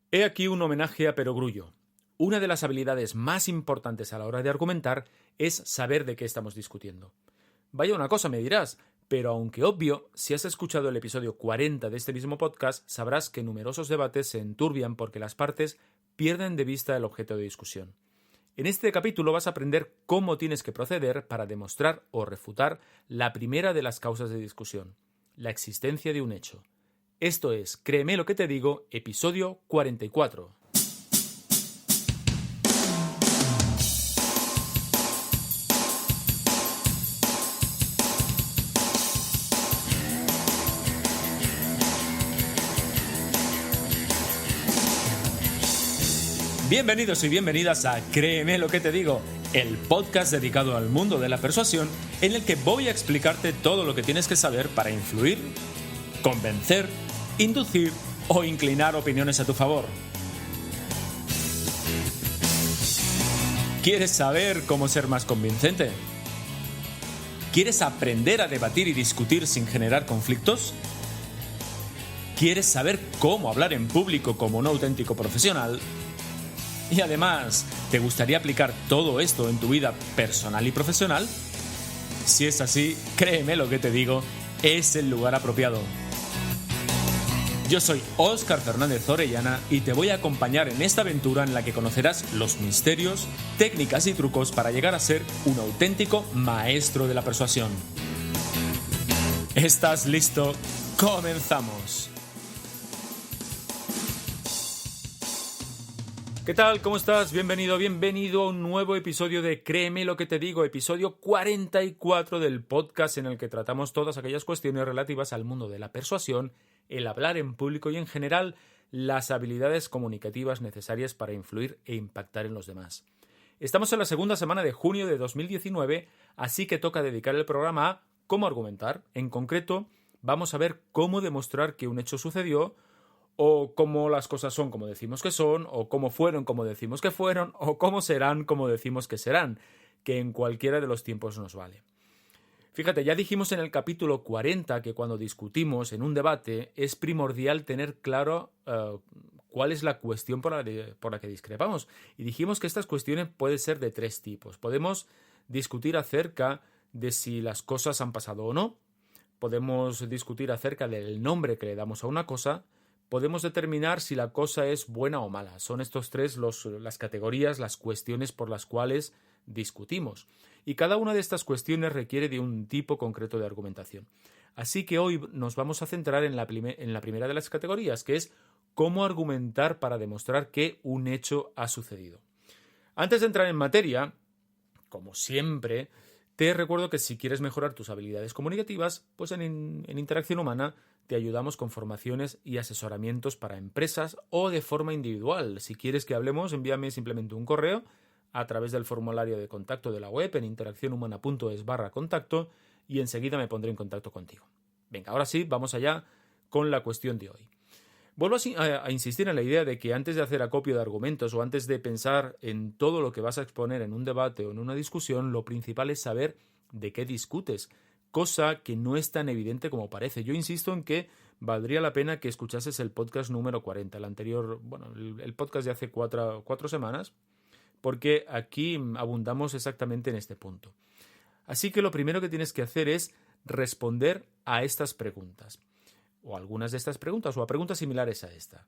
He aquí un homenaje a Perogrullo. Una de las habilidades más importantes a la hora de argumentar es saber de qué estamos discutiendo. Vaya una cosa, me dirás, pero aunque obvio, si has escuchado el episodio 40 de este mismo podcast, sabrás que numerosos debates se enturbian porque las partes pierden de vista el objeto de discusión. En este capítulo vas a aprender cómo tienes que proceder para demostrar o refutar la primera de las causas de discusión, la existencia de un hecho. Esto es, créeme lo que te digo, episodio 44. Bienvenidos y bienvenidas a Créeme lo que te digo, el podcast dedicado al mundo de la persuasión en el que voy a explicarte todo lo que tienes que saber para influir, convencer, inducir o inclinar opiniones a tu favor. ¿Quieres saber cómo ser más convincente? ¿Quieres aprender a debatir y discutir sin generar conflictos? ¿Quieres saber cómo hablar en público como un auténtico profesional? Y además, ¿te gustaría aplicar todo esto en tu vida personal y profesional? Si es así, créeme lo que te digo, es el lugar apropiado. Yo soy Óscar Fernández Orellana y te voy a acompañar en esta aventura en la que conocerás los misterios, técnicas y trucos para llegar a ser un auténtico maestro de la persuasión. ¿Estás listo? ¡Comenzamos! ¿Qué tal? ¿Cómo estás? Bienvenido a un nuevo episodio de Créeme lo que te digo, episodio 44 del podcast en el que tratamos todas aquellas cuestiones relativas al mundo de la persuasión, el hablar en público y en general las habilidades comunicativas necesarias para influir e impactar en los demás. Estamos en la segunda semana de junio de 2019, así que toca dedicar el programa a cómo argumentar. En concreto, vamos a ver cómo demostrar que un hecho sucedió, o cómo las cosas son como decimos que son, o cómo fueron como decimos que fueron, o cómo serán como decimos que serán, que en cualquiera de los tiempos nos vale. Fíjate, ya dijimos en el capítulo 40 que cuando discutimos en un debate es primordial tener claro cuál es la cuestión por la que discrepamos. Y dijimos que estas cuestiones pueden ser de tres tipos. Podemos discutir acerca de si las cosas han pasado o no. Podemos discutir acerca del nombre que le damos a una cosa. Podemos determinar si la cosa es buena o mala. Son estos tres las categorías, las cuestiones por las cuales discutimos. Y cada una de estas cuestiones requiere de un tipo concreto de argumentación. Así que hoy nos vamos a centrar en la primera de las categorías, que es cómo argumentar para demostrar que un hecho ha sucedido. Antes de entrar en materia, como siempre, te recuerdo que si quieres mejorar tus habilidades comunicativas, pues en Interacción Humana te ayudamos con formaciones y asesoramientos para empresas o de forma individual. Si quieres que hablemos, envíame simplemente un correo a través del formulario de contacto de la web en interaccionhumana.es/contacto y enseguida me pondré en contacto contigo. Venga, ahora sí, vamos allá con la cuestión de hoy. Vuelvo a insistir en la idea de que antes de hacer acopio de argumentos o antes de pensar en todo lo que vas a exponer en un debate o en una discusión, lo principal es saber de qué discutes, cosa que no es tan evidente como parece. Yo insisto en que valdría la pena que escuchases el podcast número 40, el anterior, el podcast de hace cuatro semanas, porque aquí abundamos exactamente en este punto. Así que lo primero que tienes que hacer es responder a estas preguntas, o a algunas de estas preguntas, o a preguntas similares a esta.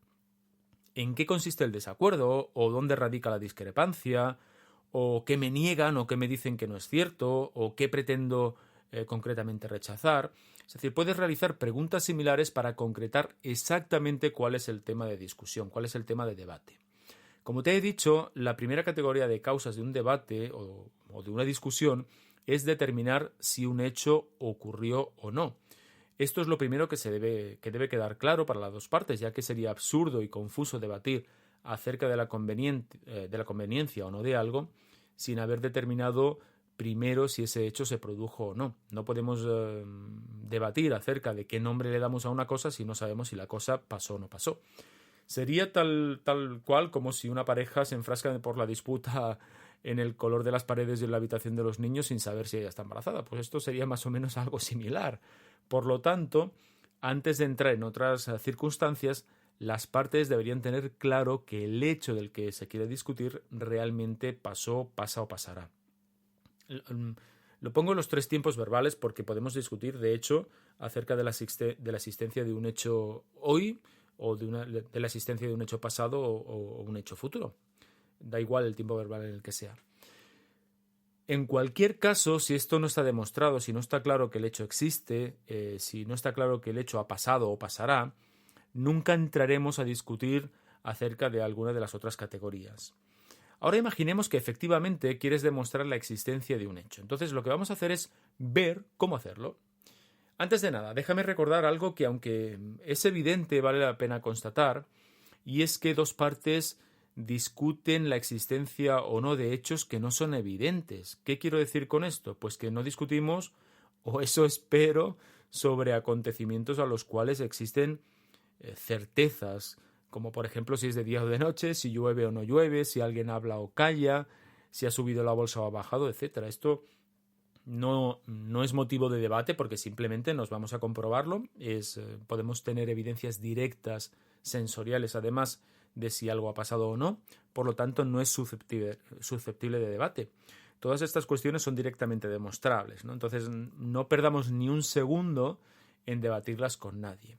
¿En qué consiste el desacuerdo? ¿O dónde radica la discrepancia? ¿O qué me niegan? ¿O qué me dicen que no es cierto? ¿O qué pretendo concretamente rechazar? Es decir, puedes realizar preguntas similares para concretar exactamente cuál es el tema de discusión, cuál es el tema de debate. Como te he dicho, la primera categoría de causas de un debate o de una discusión es determinar si un hecho ocurrió o no. Esto es lo primero que debe quedar claro para las dos partes, ya que sería absurdo y confuso debatir acerca de la conveniencia o no de algo sin haber determinado primero si ese hecho se produjo o no. No podemos debatir acerca de qué nombre le damos a una cosa si no sabemos si la cosa pasó o no pasó. Sería tal cual como si una pareja se enfrasca por la disputa en el color de las paredes de la habitación de los niños sin saber si ella está embarazada. Pues esto sería más o menos algo similar. Por lo tanto, antes de entrar en otras circunstancias, las partes deberían tener claro que el hecho del que se quiere discutir realmente pasó, pasa o pasará. Lo pongo en los 3 tiempos verbales porque podemos discutir, de hecho, acerca de la existencia de un hecho hoy o de la existencia de un hecho pasado o un hecho futuro. Da igual el tiempo verbal en el que sea. En cualquier caso, si esto no está demostrado, si no está claro que el hecho existe, si no está claro que el hecho ha pasado o pasará, nunca entraremos a discutir acerca de alguna de las otras categorías. Ahora imaginemos que efectivamente quieres demostrar la existencia de un hecho. Entonces lo que vamos a hacer es ver cómo hacerlo. Antes de nada, déjame recordar algo que, aunque es evidente, vale la pena constatar, y es que 2 partes discuten la existencia o no de hechos que no son evidentes. ¿Qué quiero decir con esto? Pues que no discutimos, o eso espero, sobre acontecimientos a los cuales existen certezas, como por ejemplo si es de día o de noche, si llueve o no llueve, si alguien habla o calla, si ha subido la bolsa o ha bajado, etc. Esto no es motivo de debate porque simplemente nos vamos a comprobarlo. Podemos tener evidencias directas, sensoriales, además de si algo ha pasado o no. Por lo tanto, no es susceptible de debate. Todas estas cuestiones son directamente demostrables, ¿no? Entonces, no perdamos ni un segundo en debatirlas con nadie.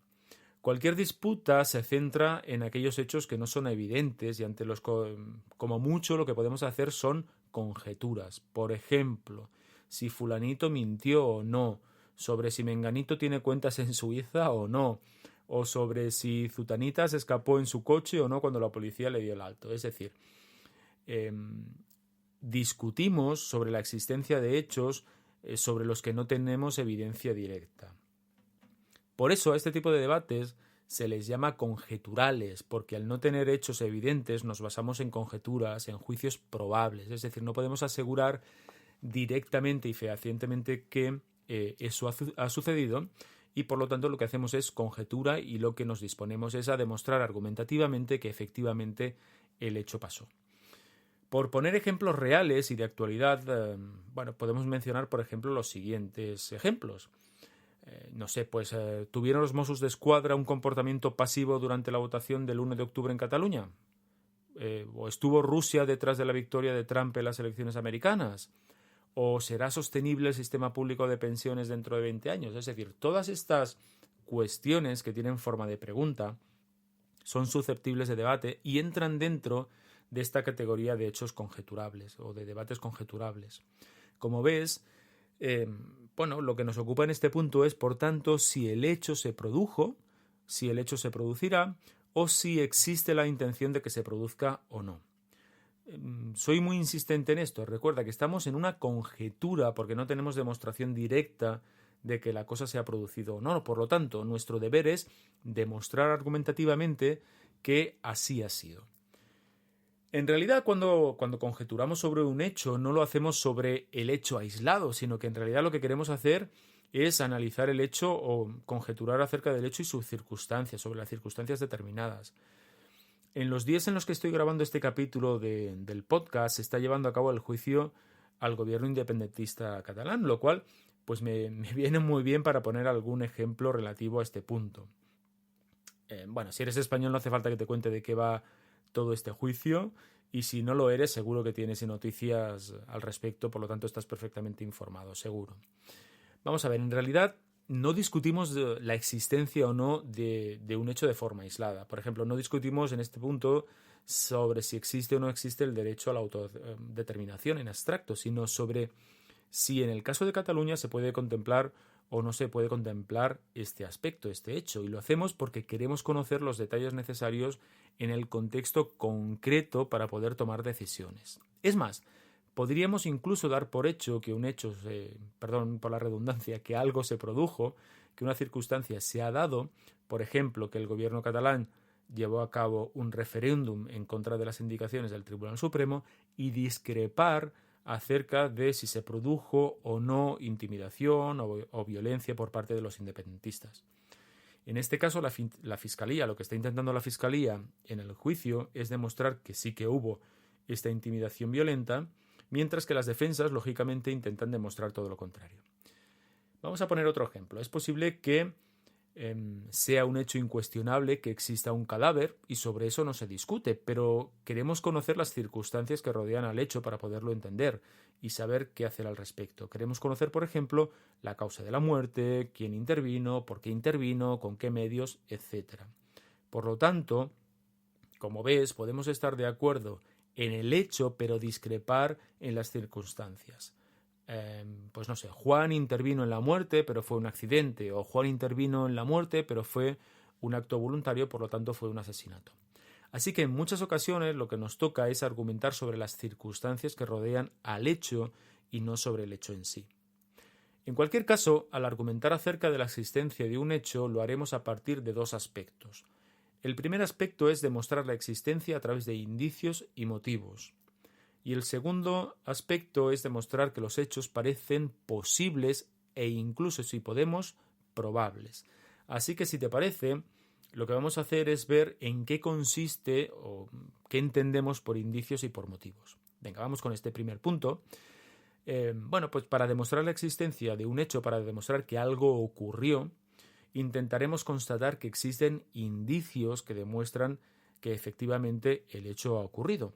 Cualquier disputa se centra en aquellos hechos que no son evidentes y ante los como mucho lo que podemos hacer son conjeturas. Por ejemplo, si fulanito mintió o no, sobre si menganito tiene cuentas en Suiza o no, o sobre si zutanita se escapó en su coche o no cuando la policía le dio el alto. Es decir, discutimos sobre la existencia de hechos sobre los que no tenemos evidencia directa. Por eso a este tipo de debates se les llama conjeturales, porque al no tener hechos evidentes nos basamos en conjeturas, en juicios probables. Es decir, no podemos asegurar directamente y fehacientemente que eso ha sucedido y por lo tanto lo que hacemos es conjetura y lo que nos disponemos es a demostrar argumentativamente que efectivamente el hecho pasó. Por poner ejemplos reales y de actualidad, podemos mencionar, por ejemplo, los siguientes ejemplos. ¿Tuvieron los Mossos d'Esquadra un comportamiento pasivo durante la votación del 1 de octubre en Cataluña? ¿O estuvo Rusia detrás de la victoria de Trump en las elecciones americanas? ¿O será sostenible el sistema público de pensiones dentro de 20 años? Es decir, todas estas cuestiones que tienen forma de pregunta son susceptibles de debate y entran dentro de esta categoría de hechos conjeturables o de debates conjeturables. Como ves, lo que nos ocupa en este punto es, por tanto, si el hecho se produjo, si el hecho se producirá o si existe la intención de que se produzca o no. Soy muy insistente en esto. Recuerda que estamos en una conjetura porque no tenemos demostración directa de que la cosa se ha producido o no. Por lo tanto, nuestro deber es demostrar argumentativamente que así ha sido. En realidad, cuando conjeturamos sobre un hecho, no lo hacemos sobre el hecho aislado, sino que en realidad lo que queremos hacer es analizar el hecho o conjeturar acerca del hecho y sus circunstancias, sobre las circunstancias determinadas. En los días en los que estoy grabando este capítulo del podcast, se está llevando a cabo el juicio al gobierno independentista catalán, lo cual pues me viene muy bien para poner algún ejemplo relativo a este punto. Si eres español no hace falta que te cuente de qué va todo este juicio, y si no lo eres, seguro que tienes noticias al respecto, por lo tanto estás perfectamente informado, seguro. Vamos a ver, en realidad no discutimos la existencia o no de un hecho de forma aislada. Por ejemplo, no discutimos en este punto sobre si existe o no existe el derecho a la autodeterminación en abstracto, sino sobre si en el caso de Cataluña se puede contemplar o no se puede contemplar este aspecto, este hecho. Y lo hacemos porque queremos conocer los detalles necesarios en el contexto concreto para poder tomar decisiones. Es más, podríamos incluso dar por hecho que un hecho, perdón por la redundancia, que algo se produjo, que una circunstancia se ha dado, por ejemplo, que el gobierno catalán llevó a cabo un referéndum en contra de las indicaciones del Tribunal Supremo y discrepar acerca de si se produjo o no intimidación o violencia por parte de los independentistas. En este caso, la Fiscalía, lo que está intentando la Fiscalía en el juicio es demostrar que sí que hubo esta intimidación violenta, mientras que las defensas, lógicamente, intentan demostrar todo lo contrario. Vamos a poner otro ejemplo. Es posible que sea un hecho incuestionable que exista un cadáver y sobre eso no se discute, pero queremos conocer las circunstancias que rodean al hecho para poderlo entender y saber qué hacer al respecto. Queremos conocer, por ejemplo, la causa de la muerte, quién intervino, por qué intervino, con qué medios, etc. Por lo tanto, como ves, podemos estar de acuerdo en el hecho, pero discrepar en las circunstancias. Pues no sé, Juan intervino en la muerte, pero fue un accidente, o Juan intervino en la muerte, pero fue un acto voluntario, por lo tanto fue un asesinato. Así que en muchas ocasiones lo que nos toca es argumentar sobre las circunstancias que rodean al hecho y no sobre el hecho en sí. En cualquier caso, al argumentar acerca de la existencia de un hecho, lo haremos a partir de dos aspectos. El primer aspecto es demostrar la existencia a través de indicios y motivos. Y el segundo aspecto es demostrar que los hechos parecen posibles e incluso, si podemos, probables. Así que si te parece, lo que vamos a hacer es ver en qué consiste o qué entendemos por indicios y por motivos. Venga, vamos con este primer punto. Pues para demostrar la existencia de un hecho, para demostrar que algo ocurrió, intentaremos constatar que existen indicios que demuestran que efectivamente el hecho ha ocurrido.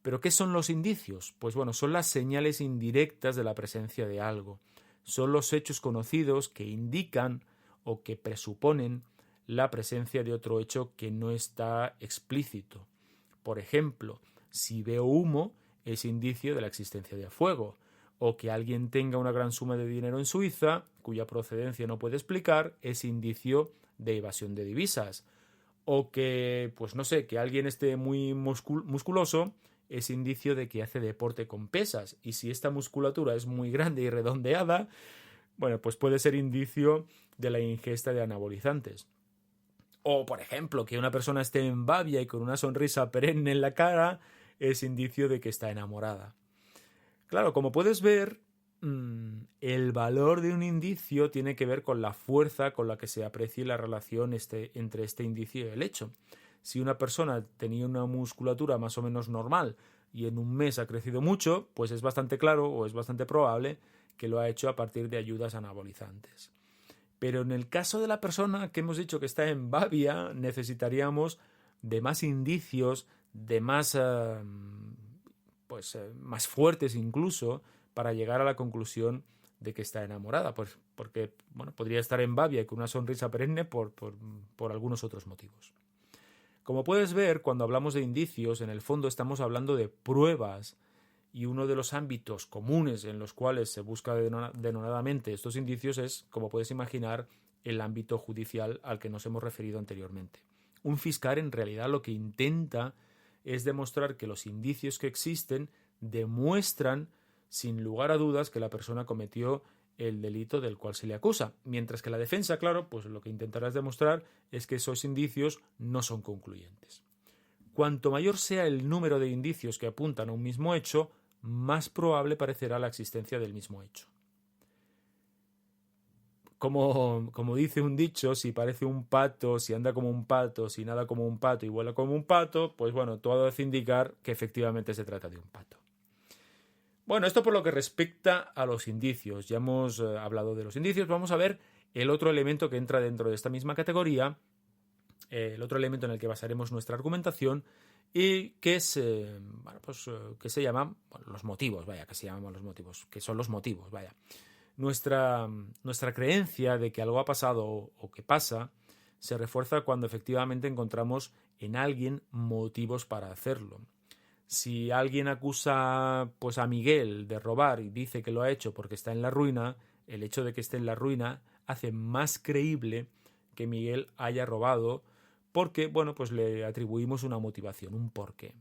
¿Pero qué son los indicios? Pues bueno, son las señales indirectas de la presencia de algo. Son los hechos conocidos que indican o que presuponen la presencia de otro hecho que no está explícito. Por ejemplo, si veo humo, es indicio de la existencia de fuego. O que alguien tenga una gran suma de dinero en Suiza, cuya procedencia no puede explicar, es indicio de evasión de divisas. O que, pues no sé, que alguien esté muy musculoso, es indicio de que hace deporte con pesas, y si esta musculatura es muy grande y redondeada, bueno, pues puede ser indicio de la ingesta de anabolizantes. O, por ejemplo, que una persona esté en babia y con una sonrisa perenne en la cara, es indicio de que está enamorada. Claro, como puedes ver, el valor de un indicio tiene que ver con la fuerza con la que se aprecie la relación entre este indicio y el hecho. Si una persona tenía una musculatura más o menos normal y en un mes ha crecido mucho, pues es bastante claro o es bastante probable que lo ha hecho a partir de ayudas anabolizantes. Pero en el caso de la persona que hemos dicho que está en babia, necesitaríamos de más indicios, de más, más fuertes incluso, para llegar a la conclusión de que está enamorada, pues porque podría estar en babia y con una sonrisa perenne por algunos otros motivos. Como puedes ver, cuando hablamos de indicios, en el fondo estamos hablando de pruebas, y uno de los ámbitos comunes en los cuales se busca denodadamente estos indicios es, como puedes imaginar, el ámbito judicial al que nos hemos referido anteriormente. Un fiscal en realidad lo que intenta es demostrar que los indicios que existen demuestran sin lugar a dudas que la persona cometió el delito del cual se le acusa, mientras que la defensa, claro, pues lo que intentará demostrar es que esos indicios no son concluyentes. Cuanto mayor sea el número de indicios que apuntan a un mismo hecho, más probable parecerá la existencia del mismo hecho. Como dice un dicho, si parece un pato, si anda como un pato, si nada como un pato y vuela como un pato, pues bueno, todo hace indicar que efectivamente se trata de un pato. Bueno, esto por lo que respecta a los indicios. Ya hemos hablado de los indicios. Vamos a ver el otro elemento que entra dentro de esta misma categoría, el otro elemento en el que basaremos nuestra argumentación y que es, que se llaman los motivos, que se llaman los motivos, que son los motivos, Nuestra creencia de que algo ha pasado o que pasa se refuerza cuando efectivamente encontramos en alguien motivos para hacerlo. Si alguien acusa a Miguel de robar y dice que lo ha hecho porque está en la ruina, el hecho de que esté en la ruina hace más creíble que Miguel haya robado porque, le atribuimos una motivación, un porqué.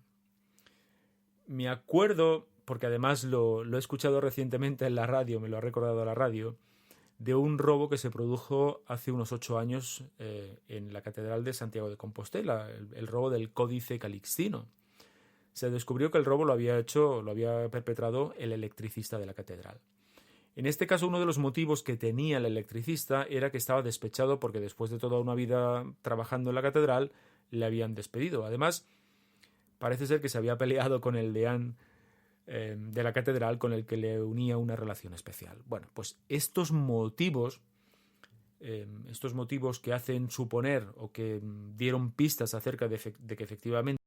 Me acuerdo, porque además lo he escuchado recientemente en la radio, me lo ha recordado la radio, de un robo que se produjo hace unos 8 años en la Catedral de Santiago de Compostela, el robo del Códice Calixtino. Se descubrió que el robo lo había perpetrado el electricista de la catedral. En este caso, uno de los motivos que tenía el electricista era que estaba despechado porque después de toda una vida trabajando en la catedral le habían despedido. Además, parece ser que se había peleado con el deán de la catedral con el que le unía una relación especial. Bueno, pues estos motivos estos motivos que hacen suponer o que dieron pistas acerca de que efectivamente